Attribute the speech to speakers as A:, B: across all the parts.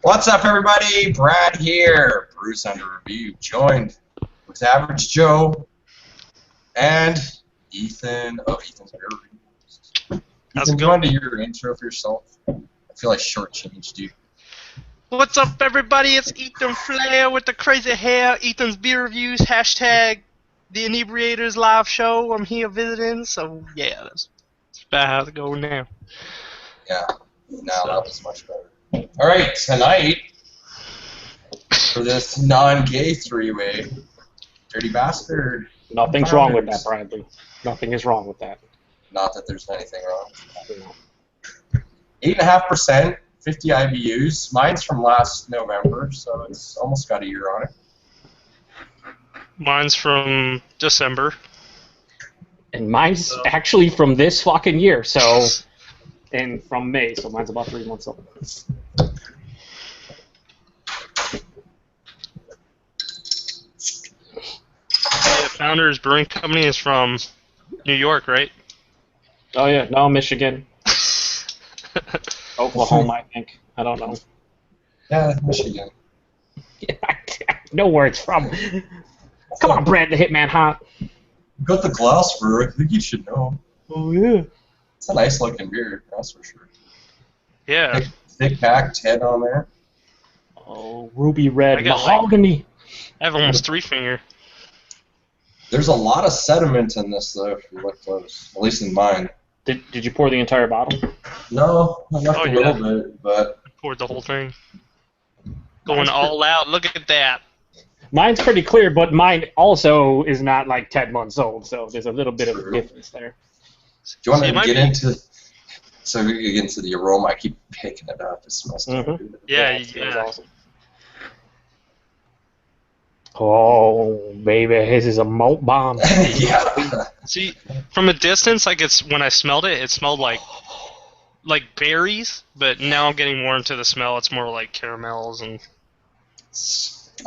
A: What's up, everybody? Brad here, Bruce Under Review, joined with Average Joe and Ethan of Ethan's Beer Reviews. Ethan, do you want to do your intro for yourself? I feel like shortchanged you.
B: What's up, everybody? It's Ethan Flair with the crazy hair. Ethan's Beer Reviews, hashtag the Inebriators live show. I'm here visiting, so yeah, that's about how it's going now.
A: Yeah, now that was much better. All right, tonight, for this non-gay three-way, Dirty Bastard.
C: Nothing's wrong with that, Bradley. Nothing is wrong with that.
A: Not that there's anything wrong with that. 8.5%, 50 IBUs. Mine's from last November, so it's almost got a year on it.
B: Mine's from December.
C: And mine's actually from this fucking year, so... And from May, so mine's about 3 months old.
B: The Founders Brewing Company is from New York, right?
C: Oh yeah, no, Michigan. Oklahoma, I think. I don't know.
A: Yeah, Michigan.
C: I know where it's from. Come on, Brad the Hitman Hot.
A: Got the Glassberg. I think you should know.
C: Oh yeah.
A: It's a nice looking beer, that's for sure.
B: Yeah.
A: Thick backed head on there.
C: Oh, ruby red
B: I got
C: mahogany.
B: I have almost 3-finger.
A: There's a lot of sediment in this, though, if you look close. At least in mine.
C: Did you pour the entire bottle?
A: No, I left a little bit, but...
B: I poured the whole thing. Going all out. Look at that.
C: Mine's pretty clear, but mine also is not like 10 months old, so there's a little bit of a difference there.
A: Do you want to get into... So we get into the aroma. I keep picking it up. It smells good.
B: Yeah,
C: It smells awesome. Oh, baby, this is a malt bomb.
A: Yeah.
B: See, from a distance, like when I smelled it, it smelled like berries, but now I'm getting more into the smell. It's more like caramels and...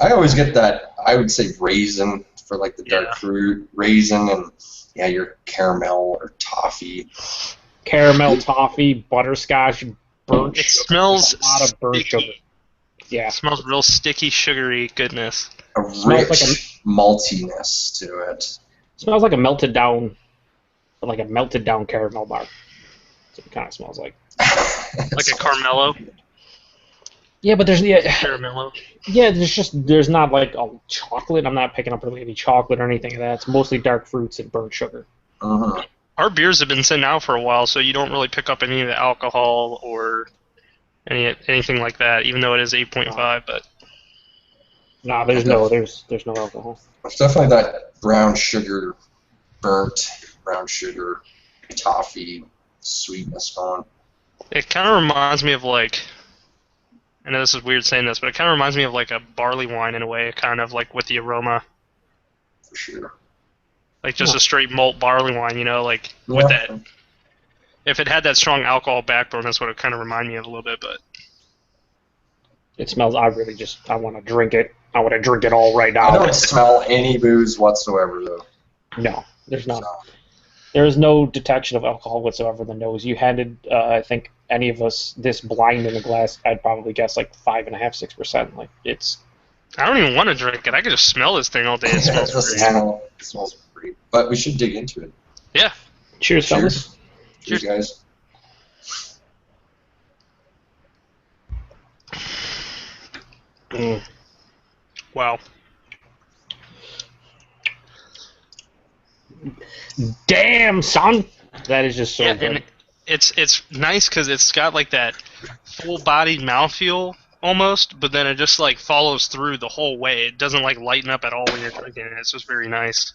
A: I always get that, I would say raisin for like the dark fruit. Raisin and, yeah, your caramel or toffee.
C: Caramel, toffee, butterscotch, burnt
B: It
C: sugar.
B: smells
C: A lot of burnt
B: sticky.
C: sugar. Yeah.
B: It smells real sticky, sugary goodness.
A: A rich maltiness to it.
C: Smells like a melted down caramel bar. That's what it kind of smells like.
B: Like a Carmelo.
C: Yeah, but
B: Caramello.
C: there's not like a chocolate. I'm not picking up really any chocolate or anything of that. It's mostly dark fruits and burnt sugar.
A: Uh-huh.
B: Our beers have been sitting out for a while, so you don't really pick up any of the alcohol or anything like that, even though it is 8.5. But
C: No, there's no alcohol.
A: It's definitely that brown sugar, toffee sweetness on.
B: it kind of reminds me of like, I know this is weird saying this, but it kind of reminds me of like a barley wine in a way, kind of like with the aroma.
A: For sure.
B: Like just a straight malt barley wine, you know, like with that. If it had that strong alcohol backbone, that's what it kind of reminded me of a little bit, but...
C: It smells, I want to drink it. I want to drink it all right now.
A: I don't smell any booze whatsoever, though.
C: No, there's not. There is no detection of alcohol whatsoever in the nose. You handed, I think, any of us this blind in a glass, I'd probably guess like 5.5%, 6%. Like, it's...
B: I don't even want to drink it. I could just smell this thing all day. It smells great.
A: It smells great. But we should dig into it.
B: Yeah.
C: Cheers, fellas.
A: Cheers, guys.
C: Mm.
B: Wow.
C: Damn, son! That is just so
B: Yeah,
C: good.
B: and it's nice because it's got like that full-bodied mouthfeel almost, but then it just like follows through the whole way. It doesn't like lighten up at all when you're drinking it. It's just very nice.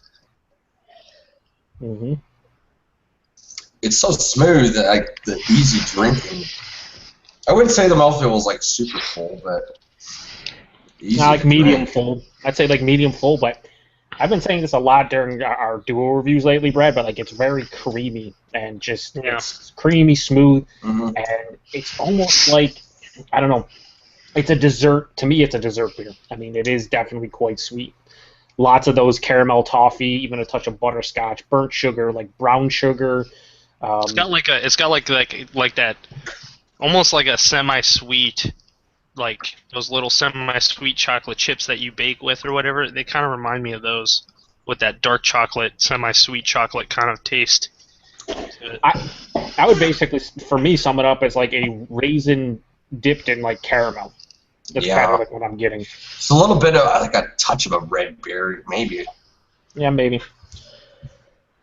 C: Mm-hmm.
A: It's so smooth, like the easy drinking. I wouldn't say the mouthfeel was like super full, but easy
C: Not like
A: to
C: medium
A: drink.
C: full. I'd say like medium full, but I've been saying this a lot during our duo reviews lately, Brad, but like it's very creamy and just it's creamy, smooth, and it's almost like, I don't know, it's a dessert. To me, it's a dessert beer. I mean, it is definitely quite sweet. Lots of those caramel, toffee, even a touch of butterscotch, burnt sugar, like brown sugar. It's got
B: that, almost like a semi-sweet like those little semi-sweet chocolate chips that you bake with or whatever. They kind of remind me of those with that dark chocolate, semi-sweet chocolate kind of taste to it.
C: I would basically, for me, sum it up as like a raisin dipped in like caramel. That's kind of like what I'm getting.
A: It's a little bit of like a touch of a red berry, maybe.
C: Yeah, maybe.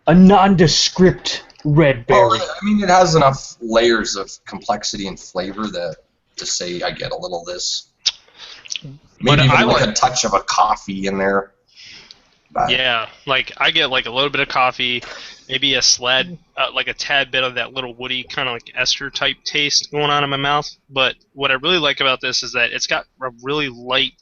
C: A nondescript red berry.
A: Well, I mean, it has enough layers of complexity and flavor that to say I get a little of this. Maybe even like a touch of a coffee in there. But
B: yeah, like I get like a little bit of coffee, maybe a sled, like a tad bit of that little woody kind of like ester type taste going on in my mouth. But what I really like about this is that it's got a really light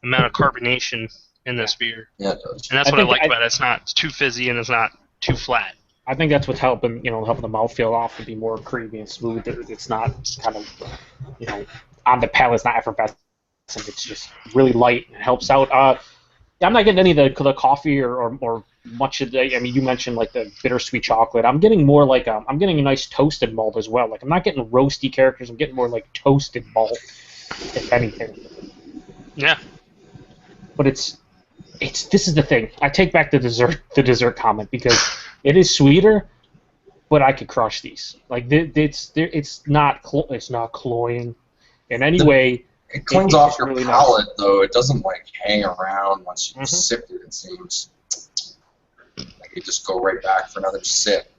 B: amount of carbonation in this beer.
A: Yeah, it does.
B: And that's what I like about it. It's not too fizzy and it's not too flat.
C: I think that's what's helping the mouthfeel off to be more creamy and smooth. It's not kind of, on the palate. It's not effervescent. It's just really light. It helps out. I'm not getting any of the coffee or much of the. I mean, you mentioned like the bittersweet chocolate. I'm getting more like I'm getting a nice toasted malt as well. Like I'm not getting roasty characters. I'm getting more like toasted malt, if anything.
B: Yeah.
C: But it's this is the thing. I take back the dessert comment because it is sweeter, but I could crush these. Like it's not cloying in any way.
A: It clings off your palate, though. It doesn't like hang around once you sip it. It seems like you just go right back for another sip.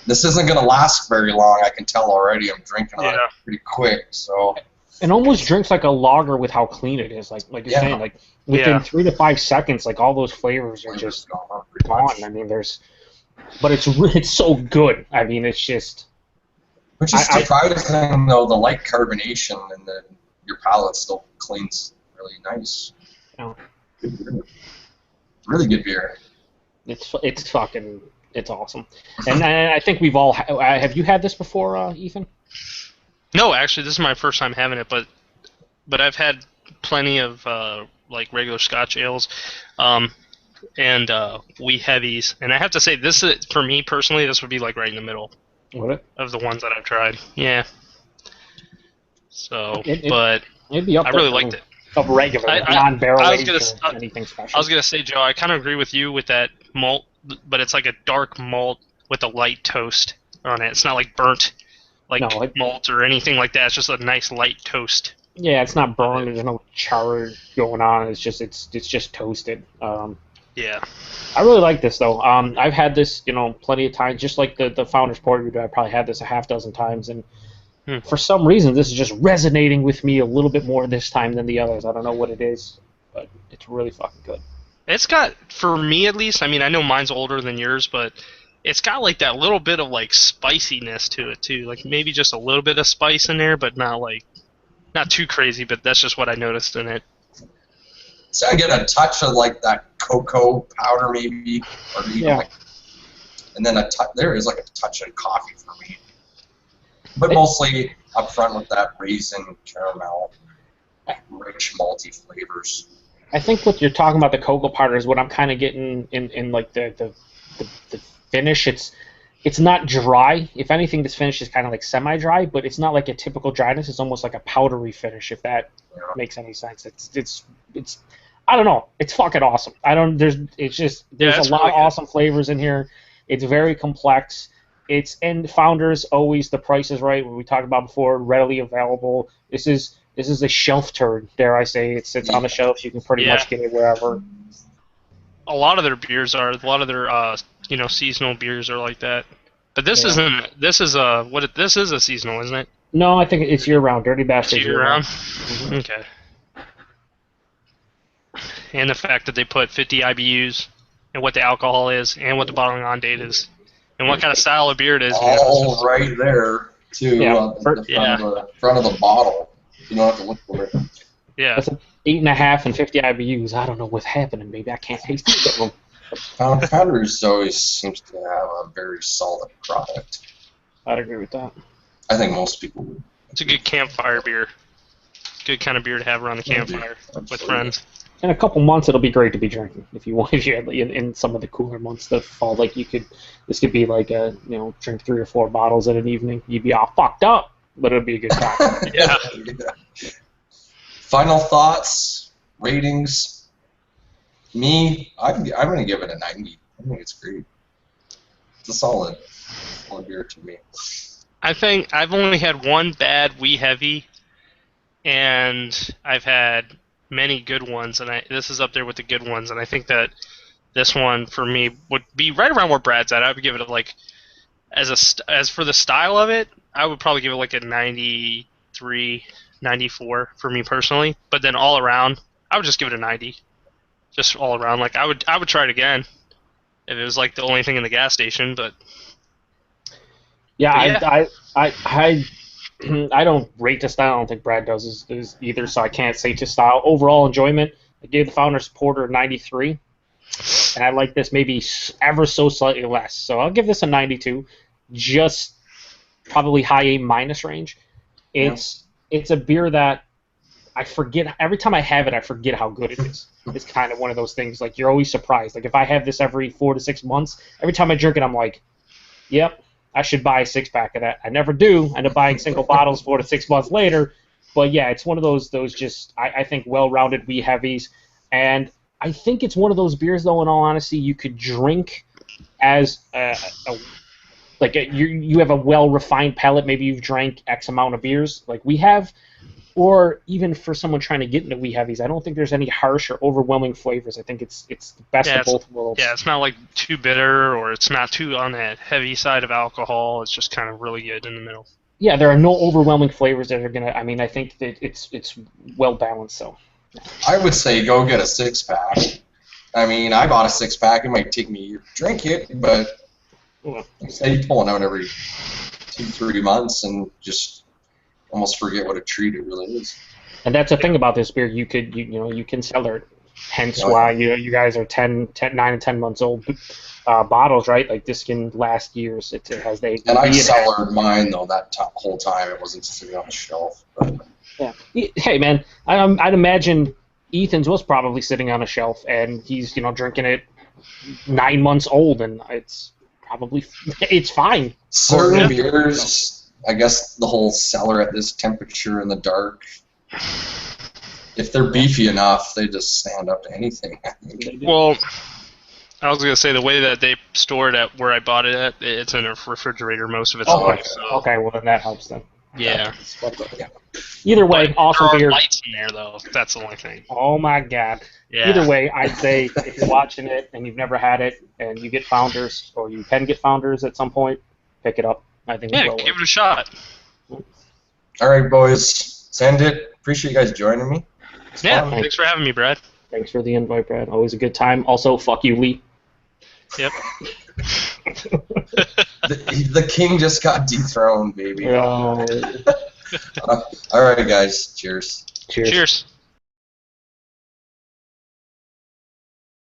A: This isn't going to last very long. I can tell already. I'm drinking on it pretty quick. So
C: it almost drinks like a lager with how clean it is. Like you're saying, like within 3 to 5 seconds, like all those flavors are just gone. I mean, but it's so good. I mean, it's just.
A: Which is surprising, though. The light carbonation and your palate still cleans really nice.
C: Yeah.
A: Good beer. Really good beer.
C: It's awesome. And I think we've all have you had this before, Ethan?
B: No, actually, this is my first time having it, but I've had plenty of like regular Scotch ales, and wee heavies, and I have to say this is, for me personally, this would be like right in the middle of the ones that I've tried. Yeah. So, but I really liked it.
C: Of regular, non-barrel aged or anything special.
B: I was gonna say, Joe, I kind of agree with you with that malt, but it's like a dark malt with a light toast on it. It's not like burnt, malt or anything like that. It's just a nice light toast.
C: Yeah, it's not burned. There's no char going on. It's just toasted.
B: Yeah.
C: I really like this though. I've had this, plenty of times. Just like the Founders Porter review, I probably had this a half dozen times, and for some reason, this is just resonating with me a little bit more this time than the others. I don't know what it is, but it's really fucking good.
B: It's got, for me at least, I mean, I know mine's older than yours, but it's got like that little bit of like spiciness to it too. Like maybe just a little bit of spice in there, but not too crazy. But that's just what I noticed in it.
A: So I get a touch of like that cocoa powder maybe, or even and then there is like a touch of coffee for me. But mostly up front with that raisin, caramel, rich malty flavors.
C: I think what you're talking about, the cocoa powder, is what I'm kind of getting in like the finish. It's not dry. If anything, this finish is kind of like semi-dry, but it's not like a typical dryness. It's almost like a powdery finish, if that makes any sense. It's I don't know. It's fucking awesome. There's a lot of awesome flavors in here. It's very complex. And Founders, always the price is right. What we talked about before, readily available. This is a shelf turd, dare I say. It sits on the shelves. You can pretty much get it wherever.
B: A lot of their beers are. A lot of their seasonal beers are like that. But this isn't. This is a seasonal, isn't it?
C: No, I think it's year round. Dirty Bastard
B: year round. Okay. And the fact that they put 50 IBUs and what the alcohol is and what the bottling on date is. And what kind of style of beer it is.
A: All right there, too, the front of the bottle. You don't have to look for it.
B: Yeah.
C: That's 8.5 and 50 IBUs. I don't know what's happening. Maybe I can't taste it.
A: Founders always seems to have a very solid product.
C: I'd agree with that.
A: I think most people would.
B: It's a good campfire beer. Good kind of beer to have around the campfire with friends.
C: In a couple months, it'll be great to be drinking. If you had in some of the cooler months, the fall, like this could be like drink 3 or 4 bottles in an evening. You'd be all fucked up, but it'd be a good time.
B: Yeah.
A: Final thoughts, ratings. Me, I'm gonna give it a 90. I think it's great. It's a solid beer to me.
B: I think I've only had one bad wee heavy, and I've had many good ones, and this is up there with the good ones, and I think that this one for me would be right around where Brad's at. I would give it like as for the style of it, I would probably give it like a 93, 94 for me personally. But then all around, I would just give it a 90, just all around. Like I would try it again if it was like the only thing in the gas station. But
C: yeah. I don't rate the style. I don't think Brad does is either, so I can't say to style. Overall enjoyment, I gave the Founders Porter a 93. And I like this maybe ever so slightly less. So I'll give this a 92, just probably high A minus range. It's a beer that I forget. Every time I have it, I forget how good it is. It's kind of one of those things, like you're always surprised. Like if I have this every 4 to 6 months, every time I drink it, I'm like, yep, I should buy a 6-pack of that. I never do. I end up buying single bottles 4 to 6 months later. But yeah, it's one of those just, I think, well-rounded wee heavies. And I think it's one of those beers, though, in all honesty, you could drink as you have a well-refined palate. Maybe you've drank X amount of beers like we have, or even for someone trying to get into wee heavies. I don't think there's any harsh or overwhelming flavors. I think it's the best of both worlds.
B: Yeah, it's not like too bitter, or it's not too on that heavy side of alcohol. It's just kind of really good in the middle.
C: Yeah, there are no overwhelming flavors that are gonna. I mean, I think that it's well balanced. So.
A: I would say go get a 6-pack. I mean, I bought a 6-pack. It might take me a year to drink it, but say you pull it out every 2-3 months and just almost forget what a treat it really is.
C: And that's the thing about this beer. You can cellar it. Hence why you guys are 9 and 10 months old bottles, right? Like this can last years. It has the.
A: And I cellared mine though that whole time. It wasn't sitting on the shelf. But.
C: Yeah. Hey, man, I'd imagine Ethan's was probably sitting on a shelf, and he's drinking it 9 months old, and it's fine.
A: Certain beers, I guess the whole cellar at this temperature in the dark, if they're beefy enough, they just stand up to anything.
B: Well, I was going to say the way that they store it at where I bought it at, it's in a refrigerator most of its life. So.
C: Okay, well then that helps then.
B: Yeah.
C: Either way, awesome
B: beer. There
C: beer.
B: are lights in there, though. That's the only thing.
C: Oh, my God.
B: Yeah.
C: Either way, I'd say if you're watching it and you've never had it and you get Founders, or you can get Founders at some point, pick it up. I think
B: give it a shot.
A: All right, boys. Send it. Appreciate you guys joining me.
B: Thanks for having me, Brad.
C: Thanks for the invite, Brad. Always a good time. Also, fuck you, Lee.
B: Yep.
A: The king just got dethroned, baby.
C: Oh.
A: All right, guys. Cheers.
B: Cheers.